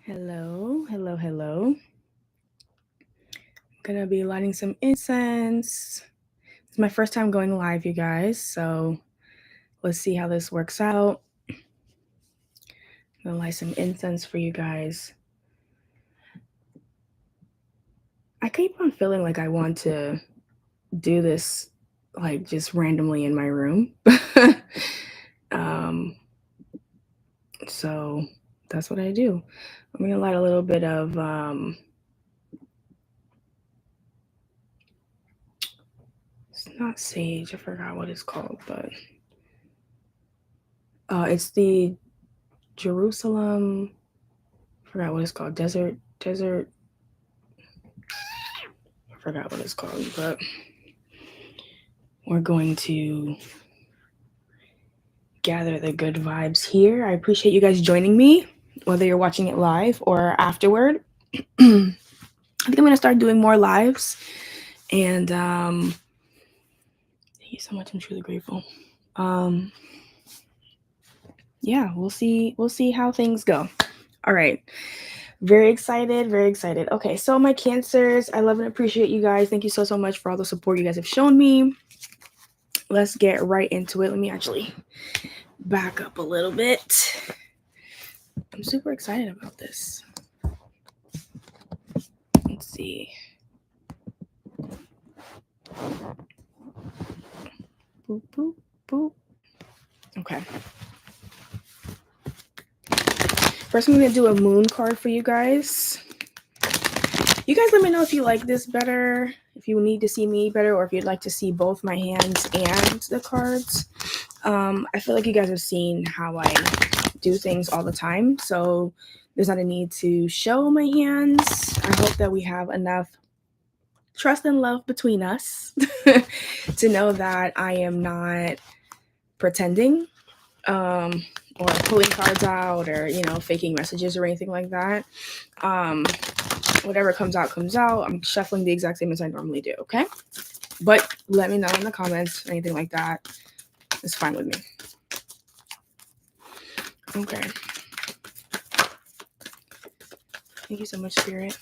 Hello, hello, hello. I'm gonna be lighting some incense. It's my first time going live, you guys, so let's see how this works out. I'm gonna light some incense for you guys. I keep on feeling like I want to do this like just randomly in my room. um, so that's what I do. I'm gonna light a little bit of it's not sage, I forgot what it's called, but it's the Jerusalem. I forgot what it's called. Desert. I forgot what it's called, but we're going to gather the good vibes here. I appreciate you guys joining me, whether you're watching it live or afterward. I think I'm gonna start doing more lives, and thank you so much. I'm truly grateful. Um, yeah, we'll see. We'll see how things go. All right. Very excited, very excited. Okay, so my Cancers, I love and appreciate you guys. Thank you so much for all the support you guys have shown me. Let's get right into it. Let me actually back up a little bit. I'm super excited about this. Let's see. Boop, boop, boop. Okay. First, I'm going to do a moon card for you guys. You guys let me know if you like this better, if you need to see me better, or if you'd like to see both my hands and the cards. I feel like you guys have seen how I do things all the time, so there's not a need to show my hands. I hope that we have enough trust and love between us to know that I am not pretending or pulling cards out or faking messages or anything like that. Whatever comes out comes out. I'm shuffling the exact same as I normally do. Okay, but let me know in the comments, anything like that. It's fine with me. Okay. Thank you so much, Spirit.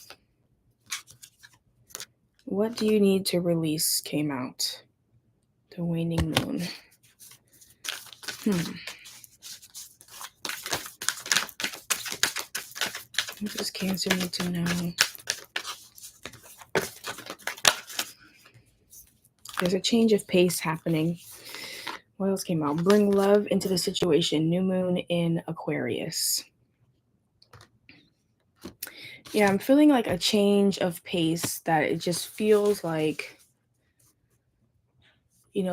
What do you need to release came out. The waning moon. What does Cancer need to know? There's a change of pace happening. What else came out? Bring love into the situation. New moon in Aquarius. Yeah, I'm feeling like a change of pace, that it just feels like,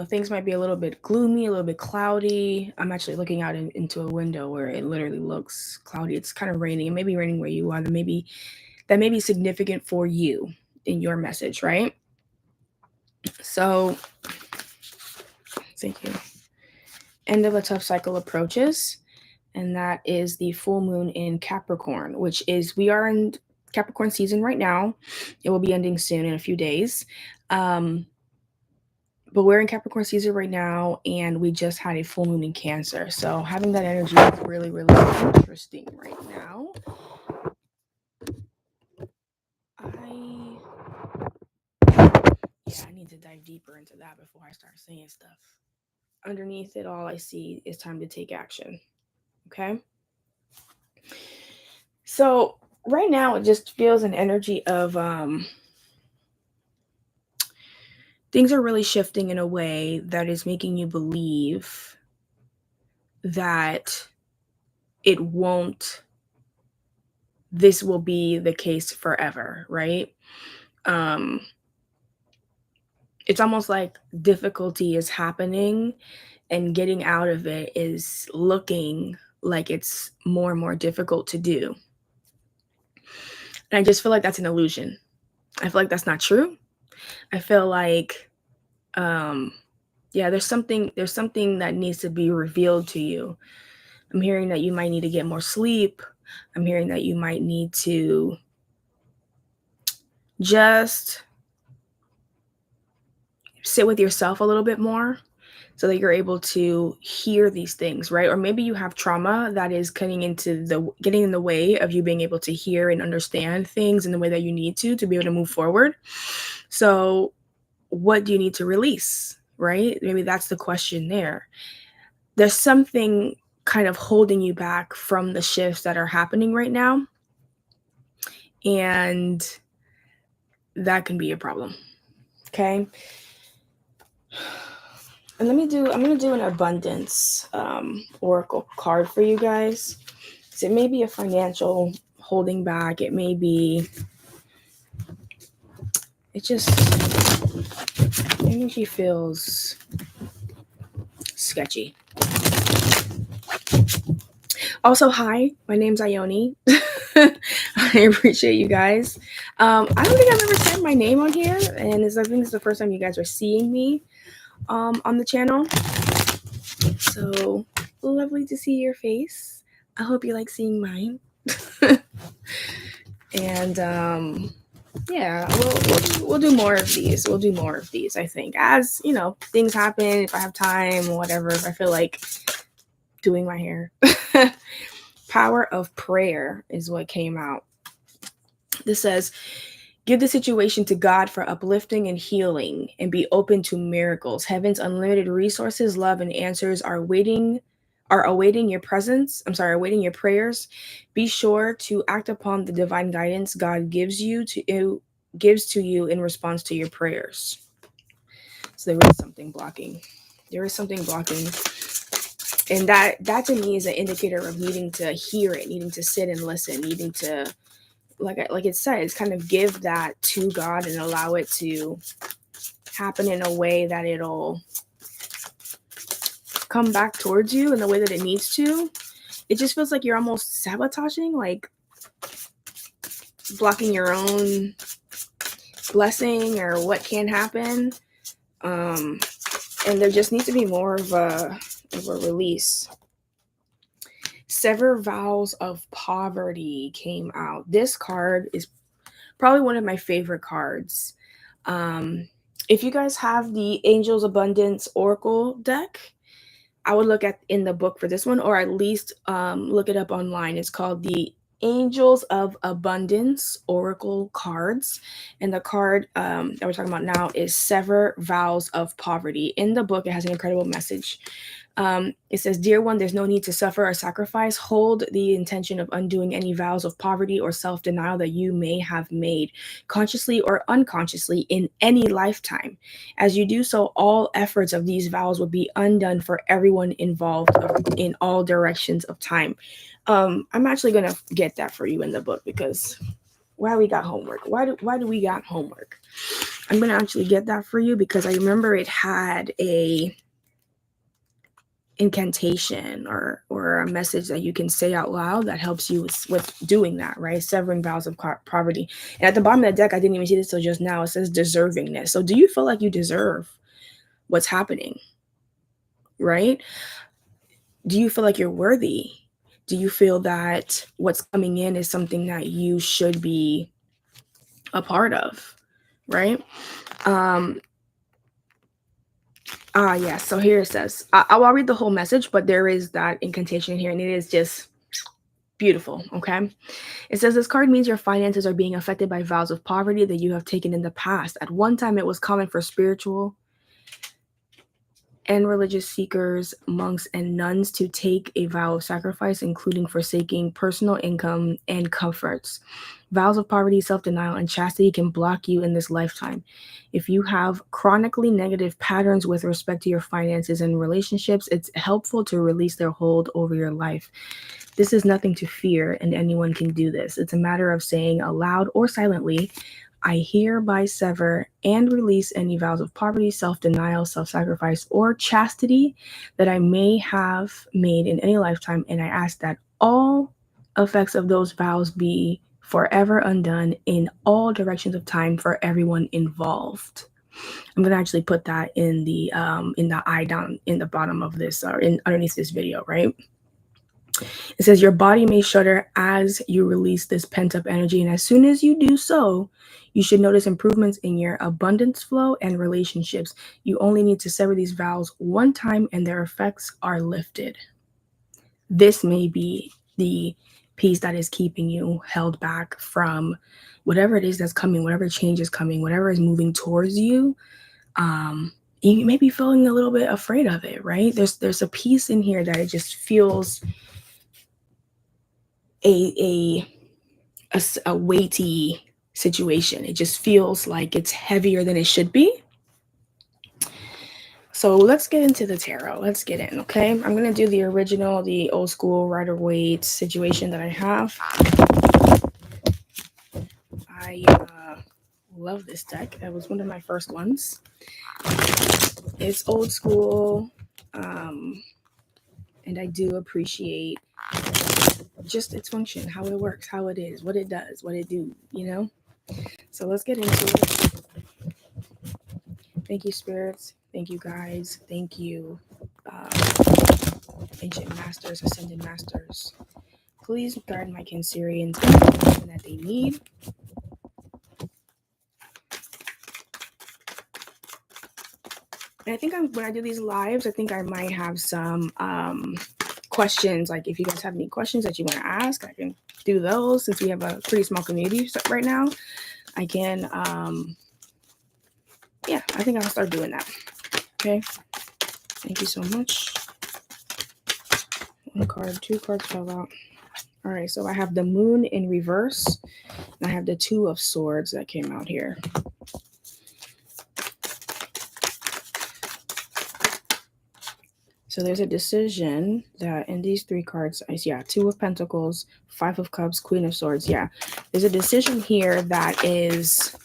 things might be a little bit gloomy, a little bit cloudy. I'm actually looking out into a window where it literally looks cloudy. It's kind of raining. It may be raining where you are. That may be significant for you in your message, right? So, thank you. End of a tough cycle approaches, and that is the full moon in Capricorn, which is, we are in Capricorn season right now. It will be ending soon in a few days. But we're in Capricorn season right now, and we just had a full moon in Cancer. So having that energy is really, really interesting right now. I need to dive deeper into that before I start saying stuff. Underneath it all, I see it's time to take action. Okay? So right now, it just feels an energy of things are really shifting in a way that is making you believe that it won't, this will be the case forever, right? It's almost like difficulty is happening, and getting out of it is looking like it's more and more difficult to do. And I just feel like that's an illusion. I feel like that's not true. I feel like there's something that needs to be revealed to you. I'm hearing that you might need to get more sleep. I'm hearing that you might need to just sit with yourself a little bit more. so that you're able to hear these things, right? Or maybe you have trauma that is getting in the way of you being able to hear and understand things in the way that you need to be able to move forward. So what do you need to release, right? Maybe that's the question there. There's something kind of holding you back from the shifts that are happening right now, and that can be a problem. Okay. And I'm going to do an abundance oracle card for you guys. So it may be a financial holding back. It may be, energy feels sketchy. Also, hi, my name's Ione. I appreciate you guys. I don't think I've ever said my name on here, and I think it's the first time you guys are seeing me on the channel. So lovely to see your face. I hope you like seeing mine. And yeah, we'll do more of these. We'll do more of these, I think. As, you know, things happen, if I have time, whatever, if I feel like doing my hair. Power of prayer is what came out. This says, give the situation to God for uplifting and healing, and be open to miracles. Heaven's unlimited resources, love, and answers are awaiting your presence. Awaiting your prayers. Be sure to act upon the divine guidance God gives to you in response to your prayers. So there is something blocking. And that to me is an indicator of needing to hear it, needing to sit and listen, needing to, like it says, kind of give that to God and allow it to happen in a way that it'll come back towards you in the way that it needs to. It just feels like you're almost sabotaging, like blocking your own blessing or what can happen. And there just needs to be more of a release. Sever, vows of poverty came out. This card is probably one of my favorite cards. If you guys have the Angels Abundance Oracle deck, I would look in the book for this one, or at least look it up online. It's called the Angels of Abundance Oracle cards. And the card that we're talking about now is Sever, Vows of Poverty. In the book, it has an incredible message. It says, dear one, there's no need to suffer or sacrifice. Hold the intention of undoing any vows of poverty or self-denial that you may have made, consciously or unconsciously, in any lifetime. As you do so, all efforts of these vows will be undone for everyone involved in all directions of time. I'm actually going to get that for you in the book, because why we got homework? Why do we got homework? I'm going to actually get that for you, because I remember it had a incantation or a message that you can say out loud that helps you with doing that, right? Severing vows of poverty. And at the bottom of the deck, I didn't even see this till just now, it says deservingness. So do you feel like you deserve what's happening, right? Do you feel like you're worthy? Do you feel that what's coming in is something that you should be a part of, right? Yeah, so here it says, I'll read the whole message, but there is that incantation here, and it is just beautiful, okay? It says, this card means your finances are being affected by vows of poverty that you have taken in the past. At one time, it was common for spiritual and religious seekers, monks, and nuns to take a vow of sacrifice, including forsaking personal income and comforts. Vows of poverty, self-denial, and chastity can block you in this lifetime. If you have chronically negative patterns with respect to your finances and relationships, it's helpful to release their hold over your life. This is nothing to fear, and anyone can do this. It's a matter of saying aloud or silently, I hereby sever and release any vows of poverty, self-denial, self-sacrifice, or chastity that I may have made in any lifetime, and I ask that all effects of those vows be forever undone in all directions of time for everyone involved. I'm going to actually put that in the eye down in the bottom of this, or underneath this video, right? It says your body may shudder as you release this pent up energy. And as soon as you do so, you should notice improvements in your abundance flow and relationships. You only need to sever these vows one time and their effects are lifted. This may be the piece that is keeping you held back from whatever it is that's coming, whatever change is coming, whatever is moving towards you. You may be feeling a little bit afraid of it, right? There's a piece in here that it just feels a weighty situation. It just feels like it's heavier than it should be. So let's get into the tarot. Let's get in, okay? I'm going to do the original, the old school Rider-Waite situation that I have. I love this deck. It was one of my first ones. It's old school, and I do appreciate just its function, how it works, how it is, what it does, what it do, you know? So let's get into it. Thank you, spirits. Thank you, guys. Thank you, ancient masters, ascended masters. Please guide my Cancerians everything that they need. And I think when I do these lives, I think I might have some questions. Like if you guys have any questions that you want to ask, I can do those. Since we have a pretty small community right now, I can, yeah, I think I'll start doing that. Okay. Thank you so much. One card, two cards fell out. All right, so I have the moon in reverse, and I have the two of swords that came out here. So there's a decision that in these three cards, yeah, two of pentacles, five of cups, queen of swords. Yeah, there's a decision here that is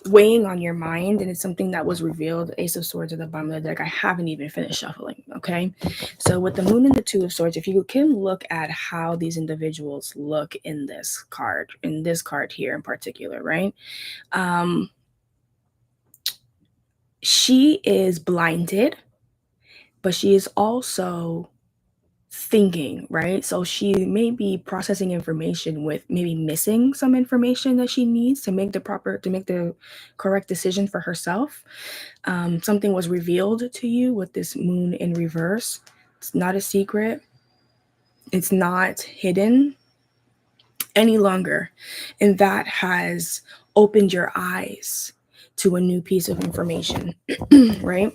weighing on your mind, and it's something that was revealed. Ace of swords at the bottom of the deck. I haven't even finished shuffling. Okay, so with the moon and the two of swords, if you can look at how these individuals look in this card here in particular, right? She is blinded, but she is also thinking, right? So she may be processing information with maybe missing some information that she needs to make the correct decision for herself. Something was revealed to you with this moon in reverse. It's not a secret. It's not hidden any longer. And that has opened your eyes to a new piece of information, right?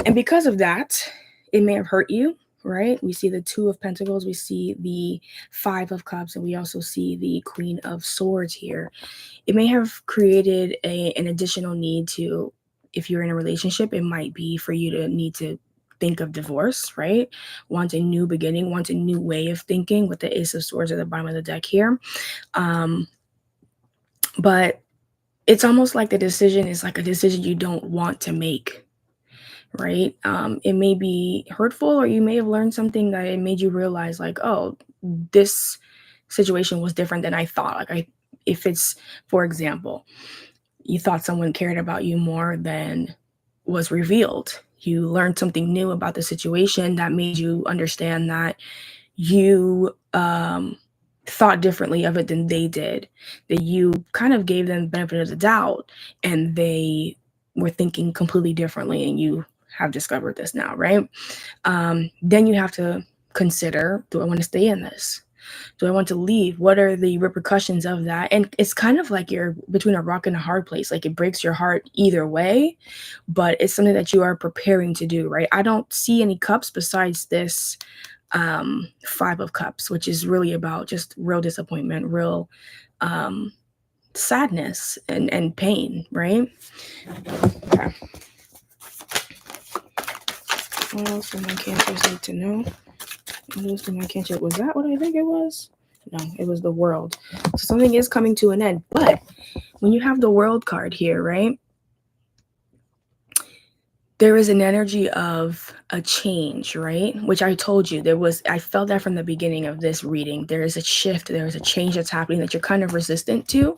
And because of that, it may have hurt you, right? We see the two of pentacles, we see the five of cups, and we also see the queen of swords here. It may have created an additional need to, if you're in a relationship, it might be for you to need to think of divorce, right? Want a new beginning, want a new way of thinking with the ace of swords at the bottom of the deck here. But it's almost like the decision is like a decision you don't want to make, right? It may be hurtful, or you may have learned something that it made you realize like, oh, this situation was different than I thought. Like if it's, for example, you thought someone cared about you more than was revealed. You learned something new about the situation that made you understand that you thought differently of it than they did, that you kind of gave them the benefit of the doubt and they were thinking completely differently, and you have discovered this now, right? Then you have to consider, do I want to stay in this? Do I want to leave? What are the repercussions of that? And it's kind of like you're between a rock and a hard place. Like it breaks your heart either way, but it's something that you are preparing to do, right? I don't see any cups besides this five of cups, which is really about just real disappointment, real sadness and pain, right? Okay. What else do my cancers need to know? What else do my cancer? Was that what I think it was? No, it was the world. So something is coming to an end. But when you have the world card here, right? There is an energy of a change, right? Which I told you I felt that from the beginning of this reading. There is a shift, there is a change that's happening that you're kind of resistant to.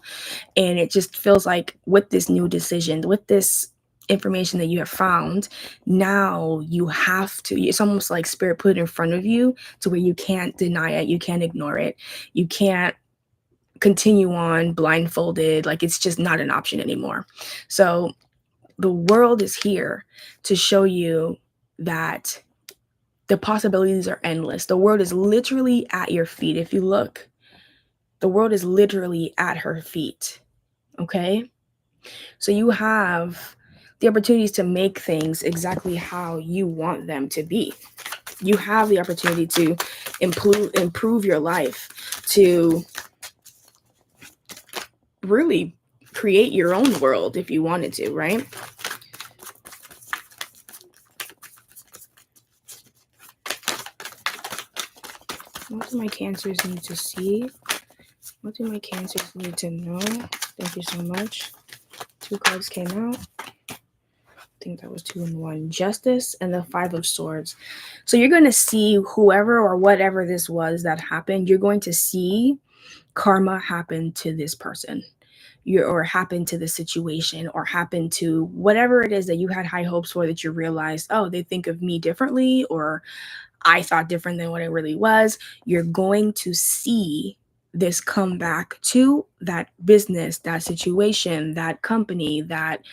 And it just feels like with this new decision, with this information that you have found, now you have to, it's almost like spirit put it in front of you to where you can't deny it, you can't ignore it, you can't continue on blindfolded, like it's just not an option anymore. So the world is here to show you that the possibilities are endless. The world is literally at your feet. If you look, the world is literally at her feet. Okay? So you have the opportunities to make things exactly how you want them to be. You have the opportunity to improve your life, to really create your own world if you wanted to, right? What do my Cancers need to see? What do my Cancers need to know? Thank you so much. 2 cards came out. I think that was 2 and 1. Justice and the 5 of Swords. So you're going to see whoever or whatever this was that happened, you're going to see karma happen to this person. Or happen to the situation, or happen to whatever it is that you had high hopes for, that you realized, oh, they think of me differently, or I thought different than what it really was. You're going to see this come back to that business, that situation, that company, that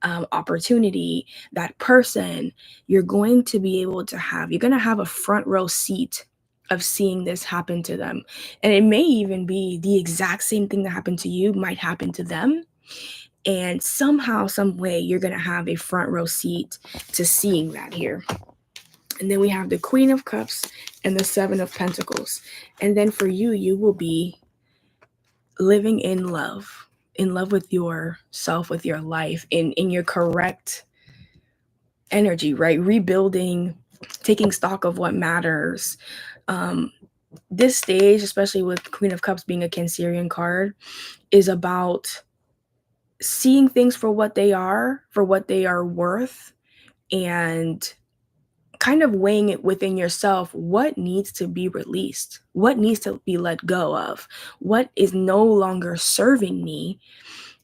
opportunity, that person. You're going to be able to have, you're going to have a front row seat of seeing this happen to them. And it may even be the exact same thing that happened to you might happen to them. And somehow, some way, you're going to have a front row seat to seeing that here. And then we have the Queen of Cups and the 7 of Pentacles. And then for you, you will be living in love with yourself, with your life, in your correct energy, right? Rebuilding, taking stock of what matters. This stage, especially with Queen of Cups being a Cancerian card, is about seeing things for what they are worth, and kind of weighing it within yourself. What needs to be released? What needs to be let go of? What is no longer serving me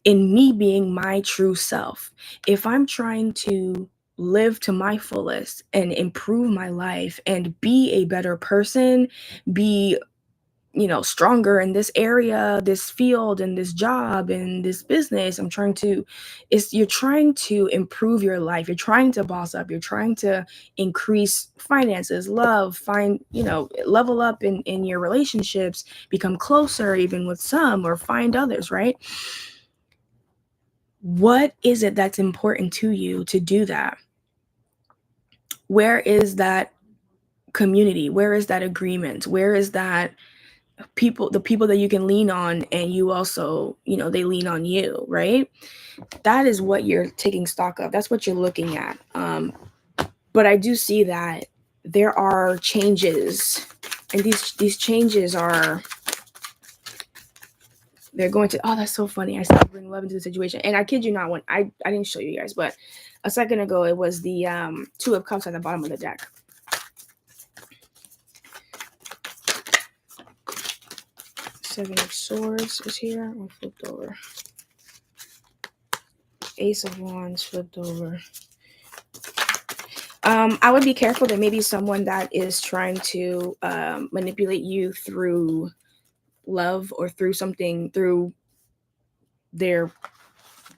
in me being my true self? If I'm trying to live to my fullest and improve my life and be a better person, be stronger in this area, this field, and this job, and this business, you're trying to improve your life, you're trying to boss up, you're trying to increase finances, love, level up in your relationships, become closer even with some, or find others, right? What is it that's important to you to do that? Where is that community? Where is that agreement? Where is that the people that you can lean on, and you also, they lean on you, right? That is what you're taking stock of. That's what you're looking at. But I do see that there are changes, and these changes are, they're going to, oh, that's so funny. I said bring love into the situation. And I kid you not, when I didn't show you guys, but a second ago, it was the 2 of Cups at the bottom of the deck. Seven of Swords is here. I flipped over. Ace of Wands flipped over. I would be careful. There may be someone that is trying to manipulate you through love, or through their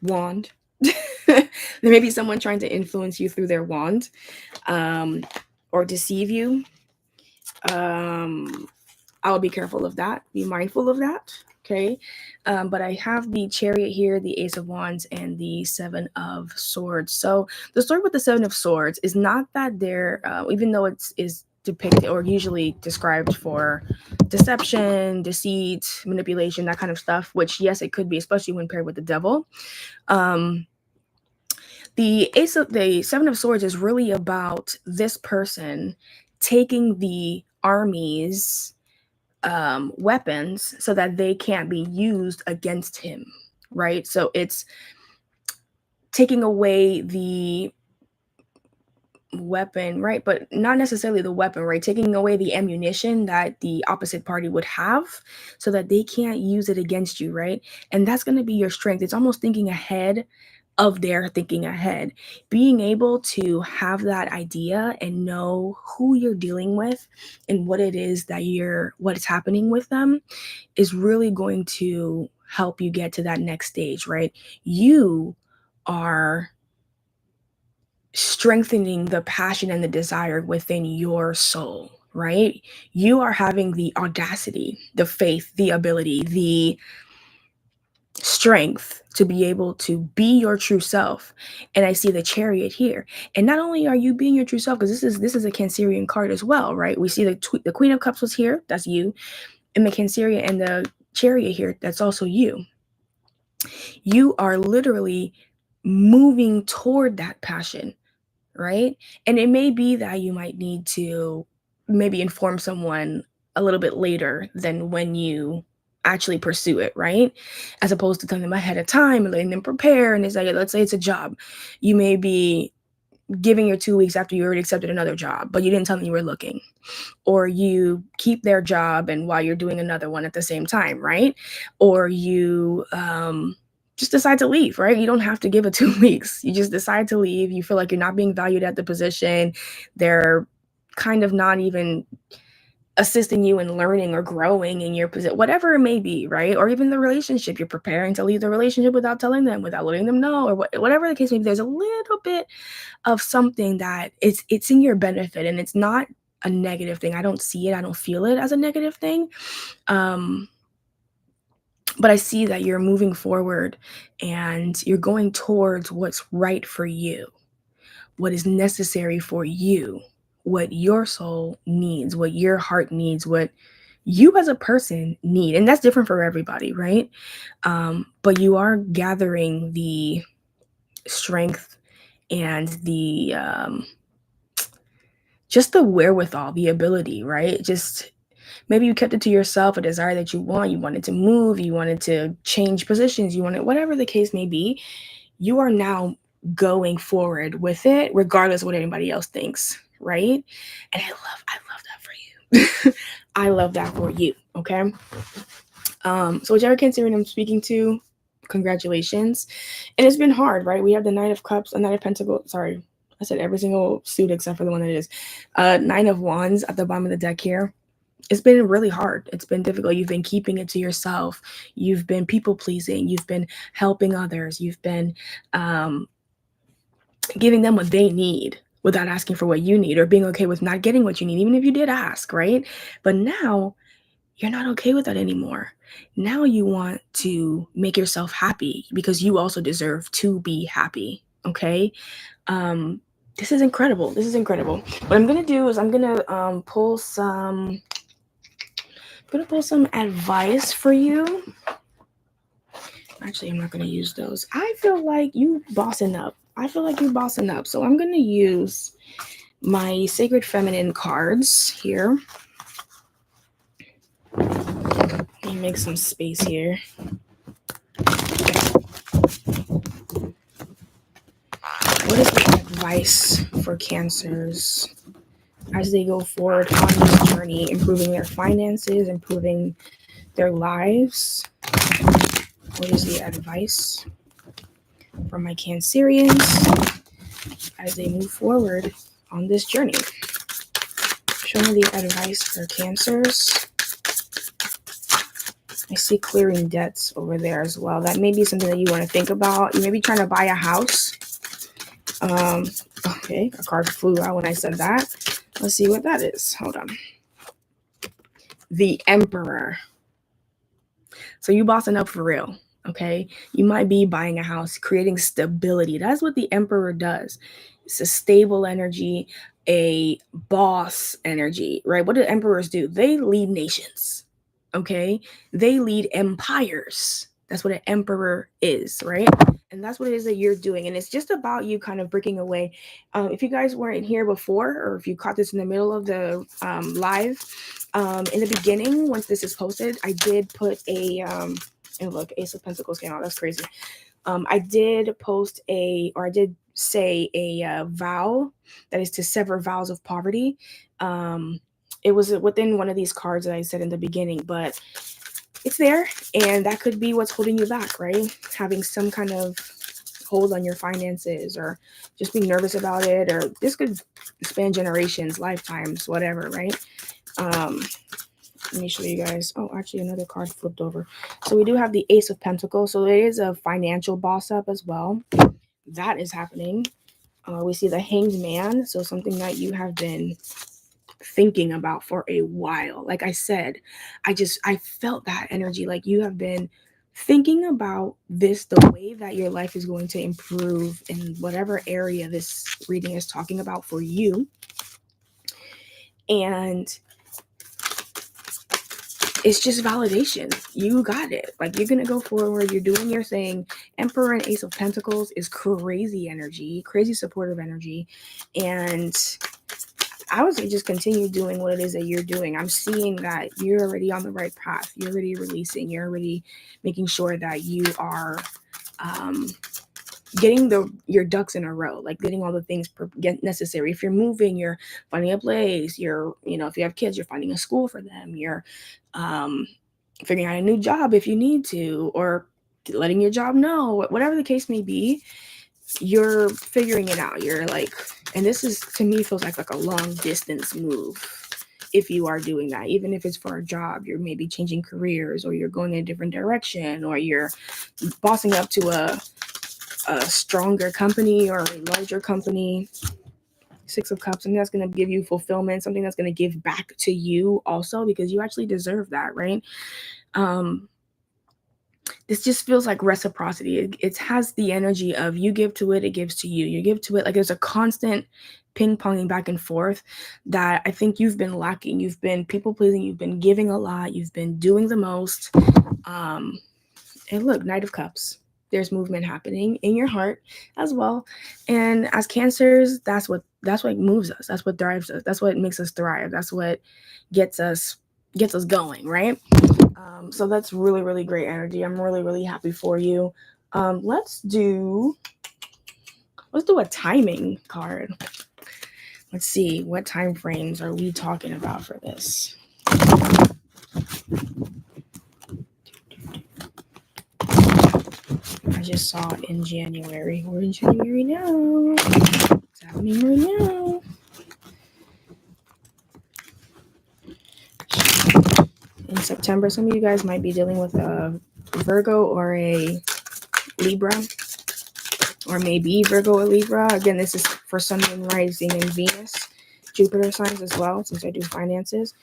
wand. There may be someone trying to influence you through their wand, or deceive you. I would be careful of that. Be mindful of that. Okay. But I have the Chariot here, the Ace of Wands, and the 7 of Swords. So the story with the 7 of Swords is not that they're, even though it is depicted or usually described for deception, deceit, manipulation, that kind of stuff, which, yes, it could be, especially when paired with the devil. The 7 of Swords is really about this person taking the army's weapons so that they can't be used against him, right? So it's taking away the weapon, right? But not necessarily the weapon, right? Taking away the ammunition that the opposite party would have so that they can't use it against you, right? And that's going to be your strength. It's almost thinking ahead of their thinking ahead. Being able to have that idea and know who you're dealing with and what it is that what is happening with them is really going to help you get to that next stage, right? You are strengthening the passion and the desire within your soul, right? You are having the audacity, the faith, the ability, the strength to be able to be your true self. And I see the Chariot here. And not only are you being your true self, because this is a Cancerian card as well, right? We see the Queen of Cups was here, that's you, and the Cancerian and the Chariot here, that's also you. You are literally moving toward that passion, right? And it may be that you might need to maybe inform someone a little bit later than when you actually pursue it, right? As opposed to telling them ahead of time and letting them prepare. And it's like, let's say it's a job. You may be giving your 2 weeks after you already accepted another job, but you didn't tell them you were looking. Or you keep their job and while you're doing another one at the same time, right? Or you just decide to leave, right? You don't have to give it 2 weeks. You just decide to leave. You feel like you're not being valued at the position. They're kind of not even assisting you in learning or growing in your position, whatever it may be, right? Or even the relationship, you're preparing to leave the relationship without telling them, without letting them know, or whatever the case may be. There's a little bit of something that it's in your benefit, and it's not a negative thing. I don't see it. I don't feel it as a negative thing. But I see that you're moving forward and you're going towards what's right for you, what is necessary for you, what your soul needs, what your heart needs, what you as a person need. And that's different for everybody, right? But you are gathering the strength and the just the wherewithal, the ability, right? Just maybe you kept it to yourself, a desire that you wanted to move, you wanted to change positions, you wanted whatever the case may be. You are now going forward with it, regardless of what anybody else thinks, right? And I love that for you. I love that for you. Okay. So whichever Cancerian I'm speaking to, congratulations. And it's been hard, right? We have the Knight of Cups, a Knight of Pentacles. Sorry, I said every single suit except for the one that it is. Nine of Wands at the bottom of the deck here. It's been really hard. It's been difficult. You've been keeping it to yourself. You've been people pleasing. You've been helping others. You've been giving them what they need without asking for what you need, or being okay with not getting what you need, even if you did ask, right? But now you're not okay with that anymore. Now you want to make yourself happy because you also deserve to be happy. Okay. This is incredible. This is incredible. What I'm gonna do is I'm gonna pull some advice for you. Actually, I'm not gonna use those. I feel like you bossing up. So I'm gonna use my Sacred Feminine cards here. Let me make some space here. What is the advice for Cancers as they go forward on this journey, improving their finances, improving their lives? What is the advice for my Cancerians as they move forward on this journey? Show me the advice for Cancers. I see clearing debts over there as well. That may be something that you want to think about. You may be trying to buy a house. Okay, a card flew out when I said that. Let's see what that is. Hold on. The Emperor. So you bossing up for real, okay? You might be buying a house, creating stability. That's what the Emperor does. It's a stable energy, a boss energy, right? What do emperors do? They lead nations, okay? They lead empires. That's what an emperor is, right? And that's what it is that you're doing. And it's just about you kind of breaking away. If you guys weren't here before, or if you caught this in the middle of the live, in the beginning, once this is posted, I did put a, and look, Ace of Pentacles came out. That's crazy. I did post I did say a vow that is to sever vows of poverty. It was within one of these cards that I said in the beginning, but it's there, and that could be what's holding you back, right? Having some kind of hold on your finances, or just being nervous about it, or this could span generations, lifetimes, whatever, right? Let me show you guys. Oh, actually, another card flipped over. So we do have the Ace of Pentacles. So it is a financial boss up as well. That is happening. We see the Hanged Man. So something that you have been thinking about for a while. Like I said, I felt that energy. Like you have been thinking about this, the way that your life is going to improve in whatever area this reading is talking about for you. And it's just validation. You got it. Like you're going to go forward. You're doing your thing. Emperor and Ace of Pentacles is crazy energy, crazy supportive energy. And I would say just continue doing what it is that you're doing. I'm seeing that you're already on the right path. You're already releasing. You're already making sure that you are getting your ducks in a row, like getting all the things necessary. If you're moving, you're finding a place. You're, if you have kids, you're finding a school for them. You're figuring out a new job if you need to, or letting your job know, whatever the case may be. You're figuring it out. You're like, and this is, to me, feels like a long distance move. If you are doing that, even if it's for a job, you're maybe changing careers, or you're going in a different direction, or you're bossing up to a stronger company or a larger company. Six of Cups, something that's going to give you fulfillment, something that's going to give back to you also, because you actually deserve that, right? This just feels like reciprocity. It has the energy of you give to it, it gives to you. You give to it. Like there's a constant ping-ponging back and forth that I think you've been lacking. You've been people-pleasing. You've been giving a lot. You've been doing the most. And look, Knight of Cups. There's movement happening in your heart as well. And as Cancers, that's what moves us. That's what drives us. That's what makes us thrive. That's what gets us going, right? So that's really, really great energy. I'm really, really happy for you. Let's do a timing card. Let's see, what time frames are we talking about for this? I just saw it in January. We're in January now. It's happening right now. In September, some of you guys might be dealing with a Virgo or a Libra, or maybe Virgo or Libra. Again, this is for Sun, Moon, Rising, and Venus, Jupiter signs as well, since I do finances.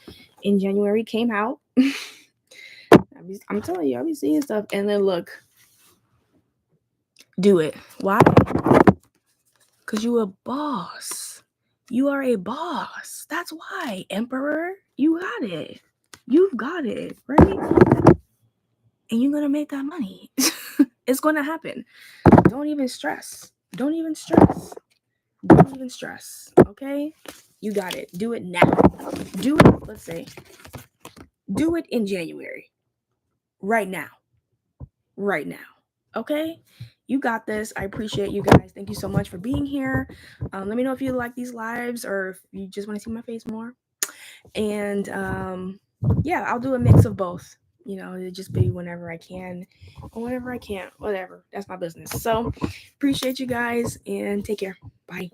In January came out. I'm telling you, I'll be seeing stuff, and then look, do it. Why? Because you're a boss. You are a boss. That's why, Emperor. You got it. You've got it, right? And you're going to make that money. It's going to happen. Don't even stress. Don't even stress. Don't even stress. Okay? You got it. Do it now. Do it, let's say, do it in January. Right now. Right now. Okay? You got this. I appreciate you guys. Thank you so much for being here. Let me know if you like these lives, or if you just want to see my face more. And yeah, I'll do a mix of both. It'll just be whenever I can or whenever I can't. Whatever. That's my business. So appreciate you guys, and take care. Bye.